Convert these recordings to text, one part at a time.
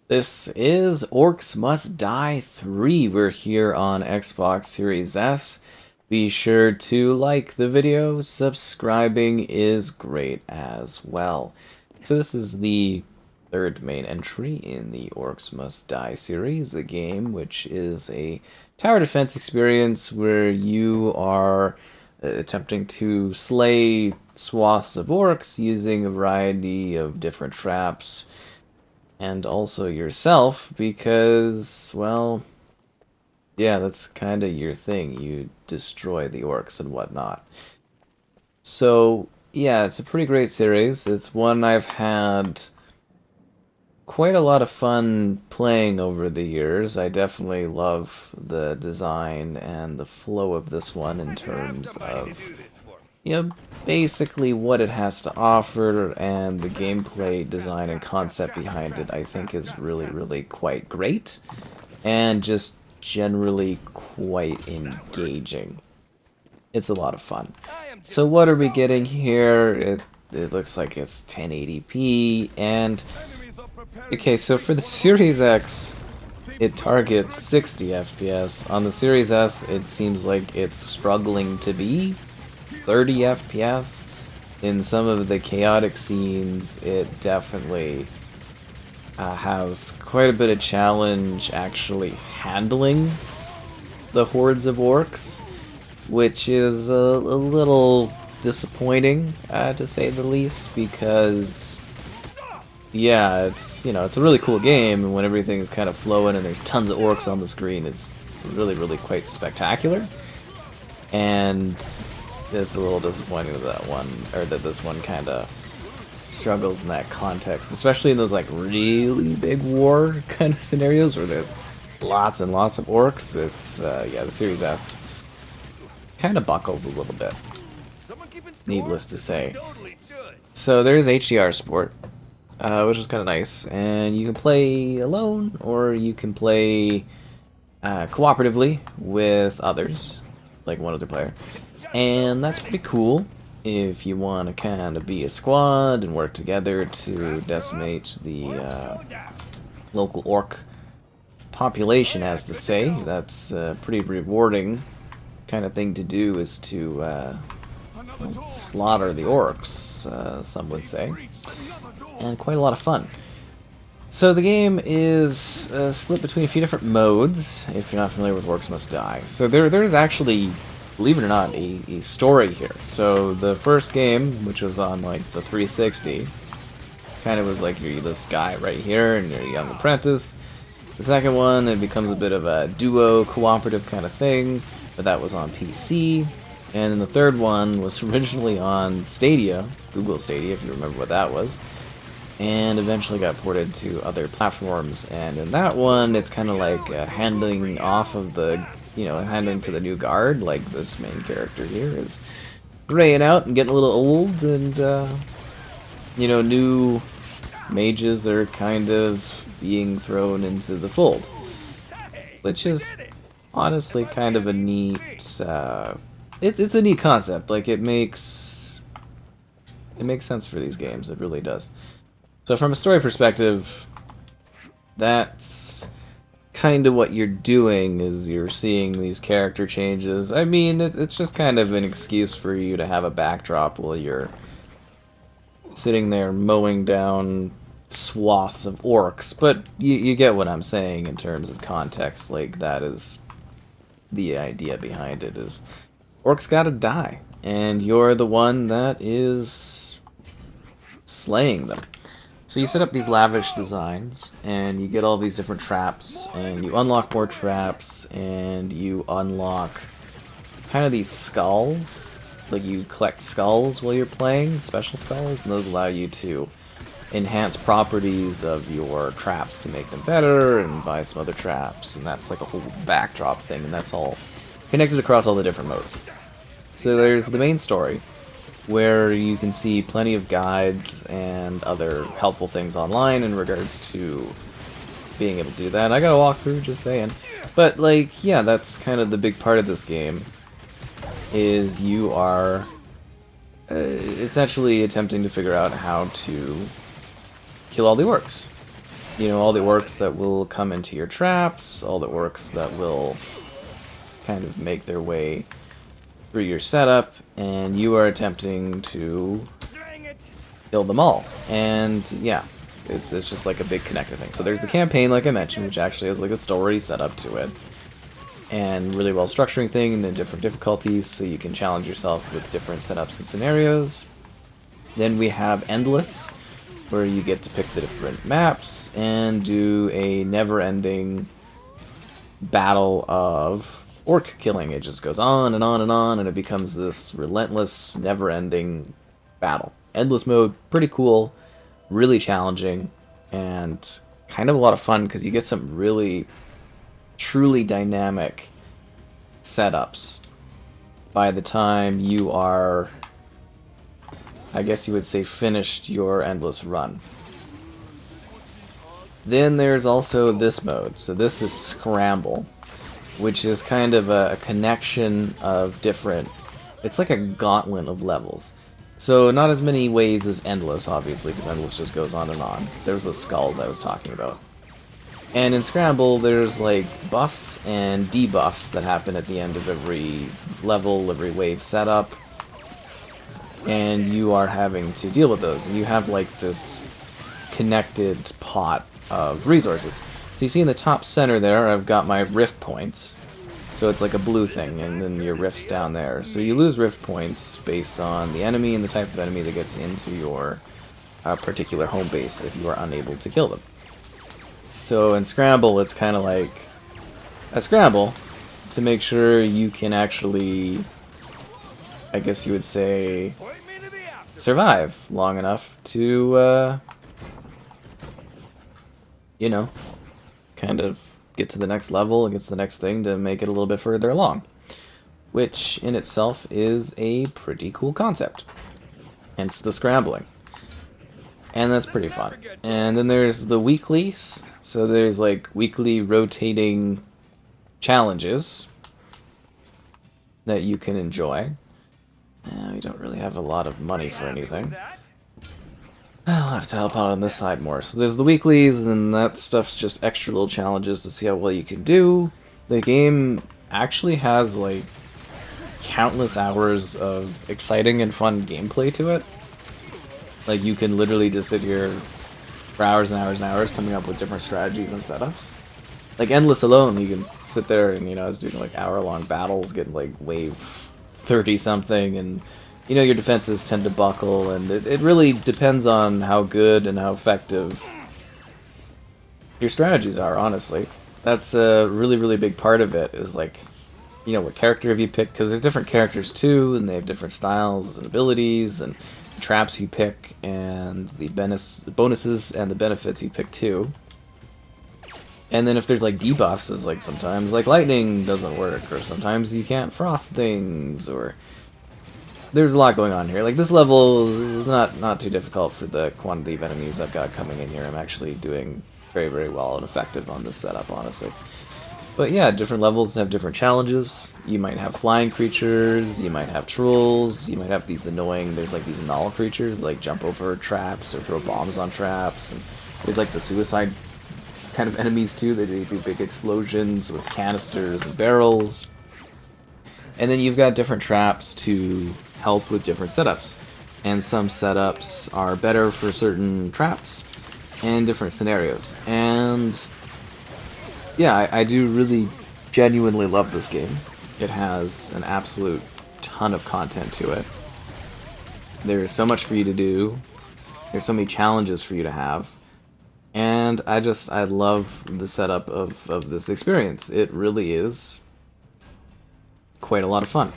This is Orcs Must Die 3. We're here on Xbox Series S. Be sure to like the video. Subscribing is great as well. So this is the third main entry in the Orcs Must Die series, a game which is a tower defense experience where you are attempting to slay swaths of orcs using a variety of different traps and also yourself because, well, yeah, that's kind of your thing. You destroy the orcs and whatnot. So, yeah, it's a pretty great series. It's one I've had quite a lot of fun playing over the years. I definitely love the design and the flow of this one in terms of, basically what it has to offer, and the gameplay design and concept behind it I think is really, really quite great, and just generally quite engaging. It's a lot of fun. So what are we getting here? It looks like it's 1080p, and okay, so for the Series X, it targets 60 FPS. On the Series S, it seems like it's struggling to be 30 FPS. In some of the chaotic scenes, it definitely has quite a bit of challenge actually handling the hordes of orcs, which is a little disappointing, to say the least, because yeah, it's a really cool game, and when everything's kind of flowing and there's tons of orcs on the screen, it's really, really quite spectacular. And it's a little disappointing that this one kind of struggles in that context, especially in those like really big war kind of scenarios where there's lots and lots of orcs. It's yeah, the Series S kind of buckles a little bit, needless to say. So there's HDR support, which is kind of nice, and you can play alone or you can play cooperatively with others, like one other player. And that's pretty cool if you want to kind of be a squad and work together to decimate the local orc population, as to say. That's a pretty rewarding kind of thing to do, is to slaughter the orcs, some would say. And quite a lot of fun. So the game is split between a few different modes, if you're not familiar with Orcs Must Die. So there is actually, believe it or not, a story here. So the first game, which was on like the 360, kind of was like you're this guy right here and you're a young apprentice. The second one, it becomes a bit of a duo cooperative kind of thing, but that was on PC. And then the third one was originally on Stadia, Google Stadia, if you remember what that was, and eventually got ported to other platforms. And in that one, it's kind of like handing off of the, handing to the new guard. Like this main character here is graying out and getting a little old, and new mages are kind of being thrown into the fold, which is honestly kind of a neat. It's a neat concept. Like it makes sense for these games. It really does. So from a story perspective, that's kind of what you're doing, is you're seeing these character changes. I mean, it's just kind of an excuse for you to have a backdrop while you're sitting there mowing down swaths of orcs. But you get what I'm saying in terms of context. Like, that is the idea behind it, is orcs gotta die, and you're the one that is slaying them. So you set up these lavish designs, and you get all these different traps, and you unlock more traps, and you unlock kind of these skulls. Like, you collect skulls while you're playing, special skulls, and those allow you to enhance properties of your traps to make them better, and buy some other traps, and that's like a whole backdrop thing, and that's all connected across all the different modes. So there's the main story, where you can see plenty of guides and other helpful things online in regards to being able to do that. I got a walkthrough, just saying. But, like, yeah, that's kind of the big part of this game, is you are essentially attempting to figure out how to kill all the orcs. you know, all the orcs that will come into your traps, all the orcs that will kind of make their way through your setup, and you are attempting to kill them all. And yeah, it's just like a big connected thing. So there's the campaign, like I mentioned, which actually has like a story set up to it, and really well structuring thing, and then different difficulties, so you can challenge yourself with different setups and scenarios. Then we have Endless, where you get to pick the different maps and do a never-ending battle of orc killing. It just goes on and on and on, and it becomes this relentless, never-ending battle. Endless mode, pretty cool, really challenging, and kind of a lot of fun because you get some really, truly dynamic setups by the time you are, I guess you would say, finished your Endless run. Then there's also this mode. So this is Scramble, which is kind of a connection of different... It's like a gauntlet of levels. So not as many waves as Endless, obviously, because Endless just goes on and on. There's the skulls I was talking about. And in Scramble, there's like buffs and debuffs that happen at the end of every level, every wave setup. And you are having to deal with those. And you have like this connected pot of resources. So you see in the top center there, I've got my rift points. So it's like a blue thing, and then your rifts down there. So you lose rift points based on the enemy and the type of enemy that gets into your particular home base if you are unable to kill them. So in Scramble, it's kind of like a scramble to make sure you can actually, I guess you would say, survive long enough to, you know, kind of get to the next level and get to the next thing to make it a little bit further along. Which in itself is a pretty cool concept. Hence the scrambling. And that's pretty fun. And then there's the weeklies. So there's like weekly rotating challenges that you can enjoy. We don't really have a lot of money for anything. I'll have to help out on this side more. So there's the weeklies, and that stuff's just extra little challenges to see how well you can do. The game actually has like countless hours of exciting and fun gameplay to it. Like you can literally just sit here for hours and hours and hours coming up with different strategies and setups. Like Endless alone, you can sit there and, you know, I was doing like hour-long battles, getting like wave 30-something, and you know, your defenses tend to buckle, and it really depends on how good and how effective your strategies are, honestly. That's a really, really big part of it, is like, you know, what character have you picked, because there's different characters too, and they have different styles and abilities, and traps you pick, and the bonuses and the benefits you pick too. And then if there's like debuffs, it's like sometimes like lightning doesn't work, or sometimes you can't frost things, or... There's a lot going on here. Like, this level is not too difficult for the quantity of enemies I've got coming in here. I'm actually doing very, very well and effective on this setup, honestly. But yeah, different levels have different challenges. You might have flying creatures, you might have trolls, you might have these annoying, there's like these null creatures that like jump over traps or throw bombs on traps. And there's like the suicide kind of enemies too, they do big explosions with canisters and barrels. And then you've got different traps to help with different setups, and some setups are better for certain traps and different scenarios. And yeah, I do really genuinely love this game. It has an absolute ton of content to it. There's so much for you to do, there's so many challenges for you to have, and I love the setup of this experience. It really is quite a lot of fun.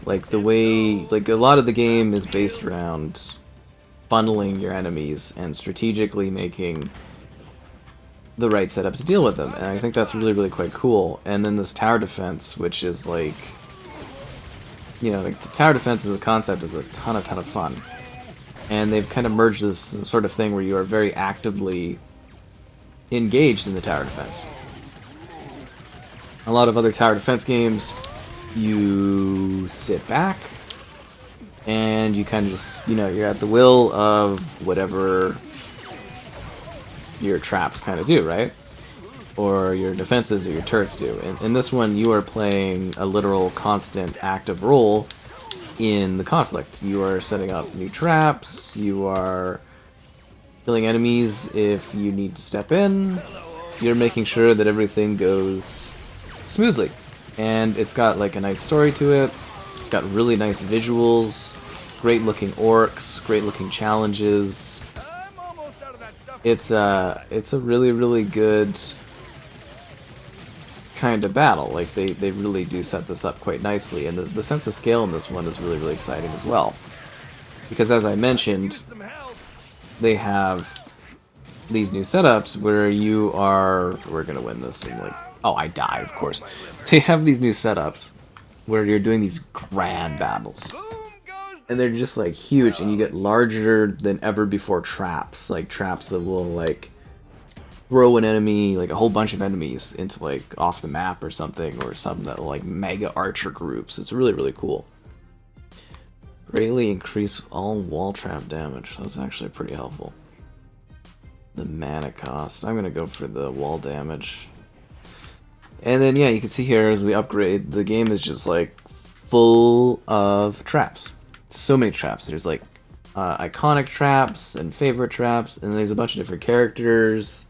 Like, the way, like, a lot of the game is based around funneling your enemies and strategically making the right setup to deal with them, and I think that's really, really quite cool. And then this tower defense, which is like, you know, like, tower defense as a concept is a ton of fun. And they've kind of merged this sort of thing where you are very actively engaged in the tower defense. A lot of other tower defense games, you sit back and you kind of just, you know, you're at the will of whatever your traps kind of do, right? Or your defenses or your turrets do. In this one, you are playing a literal constant active role in the conflict. You are setting up new traps, you are killing enemies if you need to step in, you're making sure that everything goes smoothly. And it's got like a nice story to it, it's got really nice visuals, great looking orcs, great looking challenges. It's a really, really good kind of battle. Like they really do set this up quite nicely, and the sense of scale in this one is really, really exciting as well. Because as I mentioned, they have these new setups where you are... We're gonna win this in like... Oh, I die, of course. They have these new setups where you're doing these grand battles. And they're just like huge, and you get larger than ever before traps. Like traps that will like throw an enemy, like a whole bunch of enemies into like off the map or something, or some that like mega archer groups. It's really, really cool. Greatly increase all wall trap damage. That's actually pretty helpful. The mana cost. I'm gonna go for the wall damage. And then yeah, you can see here as we upgrade, the game is just like full of traps. So many traps. There's like iconic traps and favorite traps, and there's a bunch of different characters.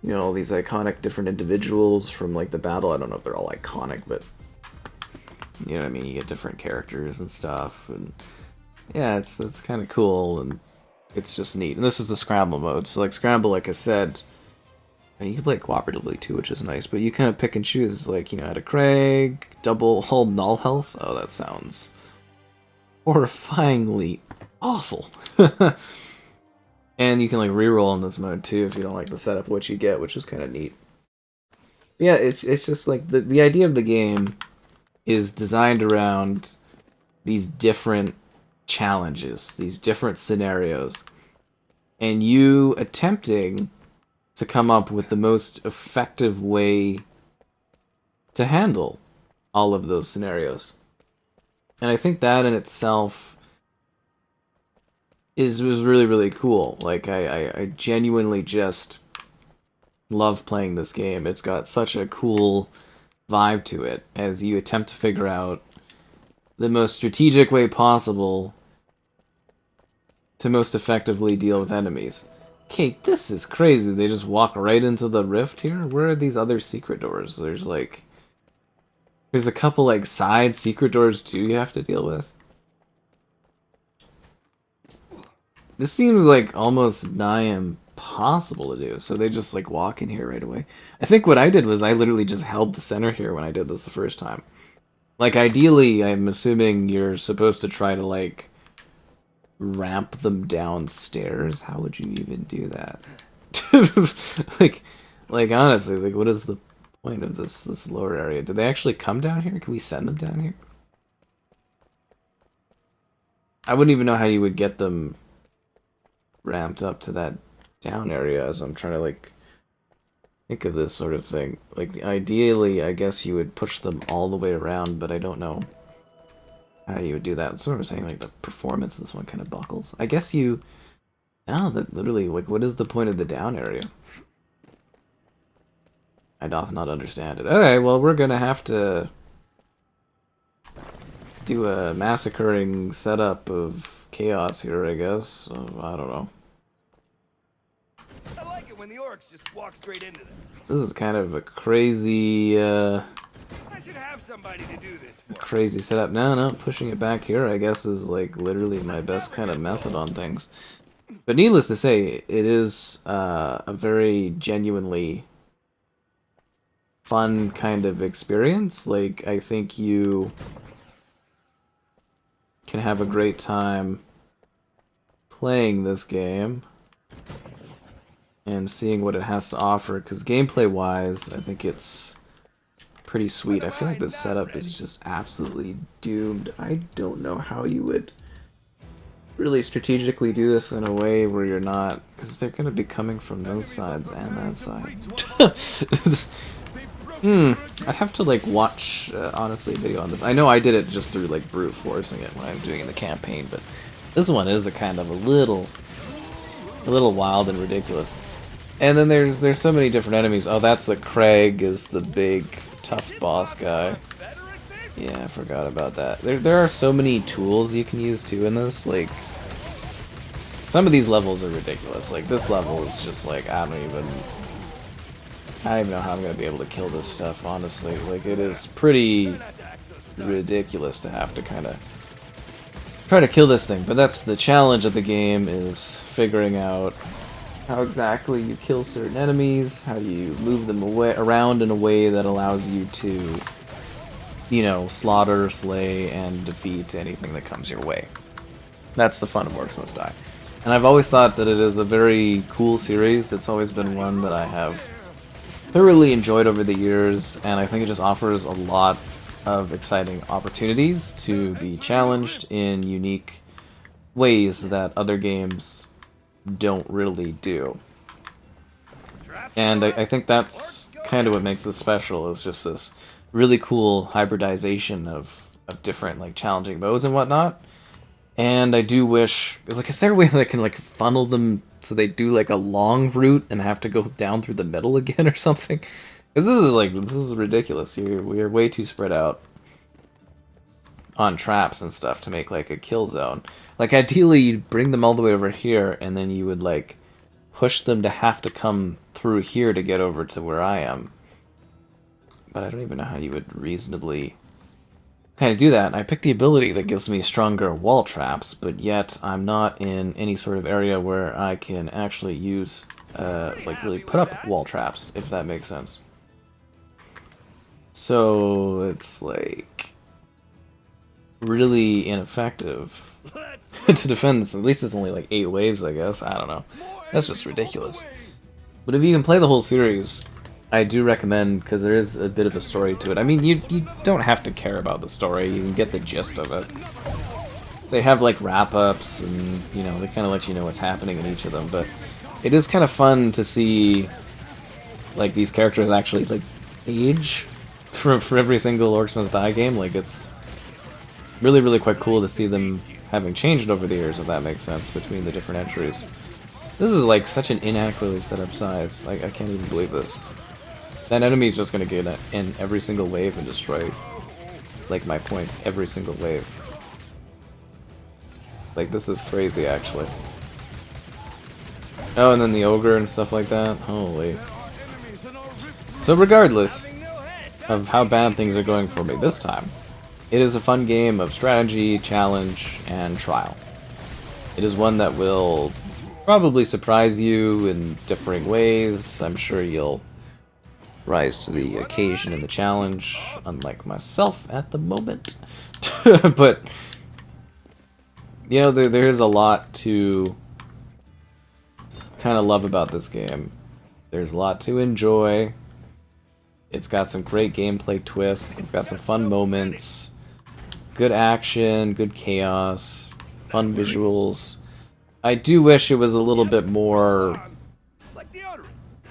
You know, all these iconic different individuals from like the battle. I don't know if they're all iconic, but you know what I mean. You get different characters and stuff, and yeah, it's kind of cool, and it's just neat. And this is the Scramble mode. So like Scramble, like I said, and you can play cooperatively too, which is nice. But you kind of pick and choose, like, you know, add a Craig, double hull null health. Oh, that sounds horrifyingly awful. And you can like reroll in this mode too if you don't like the setup, what you get, which is kind of neat. Yeah, it's just like the idea of the game is designed around these different challenges, these different scenarios, and you attempting to come up with the most effective way to handle all of those scenarios. And I think that in itself was really, really cool. Like, I genuinely just love playing this game. It's got such a cool vibe to it as you attempt to figure out the most strategic way possible to most effectively deal with enemies. Okay, this is crazy. They just walk right into the rift here? Where are these other secret doors? There's like... There's a couple like side secret doors too you have to deal with. This seems like almost nigh impossible to do, so they just like walk in here right away. I think what I did was I literally just held the center here when I did this the first time. Like ideally, I'm assuming you're supposed to try to like ramp them downstairs. How would you even do that? like honestly, like what is the point of this lower area? Do they actually come down here? Can we send them down here? I wouldn't even know how you would get them ramped up to that down area as I'm trying to like think of this sort of thing. Like ideally, I guess you would push them all the way around, but I don't know how you would do that. That's what I'm saying, like the performance this one kind of buckles. I guess you... No, that literally, like what is the point of the down area? I doth not understand it. Okay, well we're gonna have to do a massacring setup of chaos here, I guess. So, I don't know. I like it when the orcs just walk straight into them. This is kind of a crazy, I should have somebody to do this for. crazy setup. No, pushing it back here, I guess, is like literally my best kind of method on things. But needless to say, it is a very genuinely fun kind of experience. Like, I think you can have a great time playing this game and seeing what it has to offer, because gameplay wise I think it's pretty sweet. I feel like this setup is just absolutely doomed. I don't know how you would really strategically do this in a way where you're not, because they're going to be coming from those sides and that side. I'd have to like watch honestly a video on this. I know I did it just through like brute forcing it when I was doing it in the campaign, but this one is a kind of a little wild and ridiculous. And then there's so many different enemies. Oh, that's the Craig, is the big tough boss guy. Yeah, I forgot about that. There are so many tools you can use too in this. Like, some of these levels are ridiculous. Like, this level is just like, I don't even know how I'm gonna be able to kill this stuff, honestly. Like, it is pretty ridiculous to have to kind of try to kill this thing. But that's the challenge of the game, is figuring out how exactly you kill certain enemies, how you move them around in a way that allows you to, you know, slaughter, slay, and defeat anything that comes your way. That's the fun of Orcs Must Die. And I've always thought that it is a very cool series. It's always been one that I have thoroughly enjoyed over the years, and I think it just offers a lot of exciting opportunities to be challenged in unique ways that other games don't really do. And I think that's kind of what makes this special, is just this really cool hybridization of different, like, challenging modes and whatnot. And I do wish, like, is there a way that I can, like, funnel them so they do, like, a long route and have to go down through the middle again or something? Because this is ridiculous. We are way too spread out on traps and stuff to make, like, a kill zone. Like, ideally, you'd bring them all the way over here, and then you would, like, push them to have to come through here to get over to where I am. But I don't even know how you would reasonably kind of do that. I picked the ability that gives me stronger wall traps, but yet I'm not in any sort of area where I can actually use, like, really put up wall traps, if that makes sense. So it's, like, really ineffective to defend this. At least it's only, like, 8 waves, I guess. I don't know. That's just ridiculous. But if you can play the whole series, I do recommend, because there is a bit of a story to it. I mean, you don't have to care about the story. You can get the gist of it. They have, like, wrap-ups, and, you know, they kind of let you know what's happening in each of them. But it is kind of fun to see, like, these characters actually, like, age for every single Orcs Must Die game. Like, it's really, really quite cool to see them having changed over the years, if that makes sense, between the different entries. This is, like, such an inaccurately set up size. Like, I can't even believe this. That enemy's just gonna get in every single wave and destroy, like, my points every single wave. Like, this is crazy, actually. Oh, and then the ogre and stuff like that. Holy. So regardless of how bad things are going for me this time, it is a fun game of strategy, challenge, and trial. It is one that will probably surprise you in differing ways. I'm sure you'll rise to the occasion in the challenge, unlike myself at the moment. But, you know, there is a lot to kind of love about this game. There's a lot to enjoy. It's got some great gameplay twists. It's got some fun moments. Good action, good chaos, fun visuals. I do wish it was a little bit more,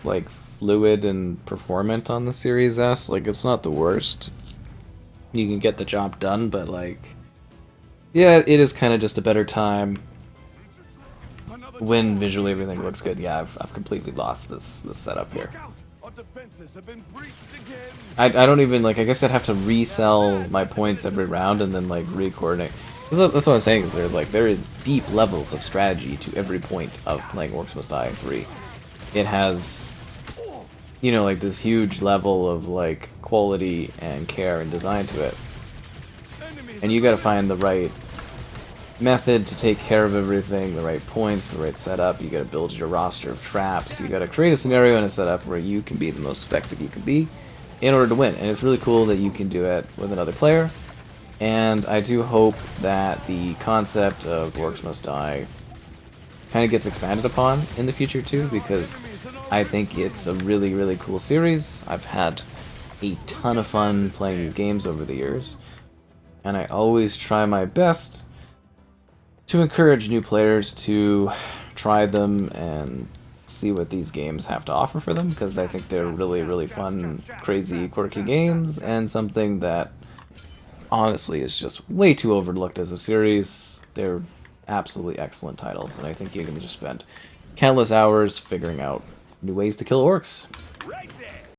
like, fluid and performant on the Series S. Like, it's not the worst. You can get the job done, but, like, yeah, it is kind of just a better time when visually everything looks good. Yeah, I've completely lost this setup here. I don't even, like, I guess I'd have to resell my points every round and then, like, re-coordinate. That's what I'm saying, is there is deep levels of strategy to every point of playing Orcs Must Die 3. It has, you know, like, this huge level of, like, quality and care and design to it. And you gotta find the right method to take care of everything, the right points, the right setup. You gotta build your roster of traps. You gotta create a scenario and a setup where you can be the most effective you can be in order to win. And it's really cool that you can do it with another player. And I do hope that the concept of Orcs Must Die kind of gets expanded upon in the future too, because I think it's a really, really cool series. I've had a ton of fun playing these games over the years, and I always try my best to encourage new players to try them and see what these games have to offer for them, because I think they're really, really fun, crazy, quirky games, and something that honestly is just way too overlooked as a series. They're absolutely excellent titles, and I think you can just spend countless hours figuring out new ways to kill orcs. Right there.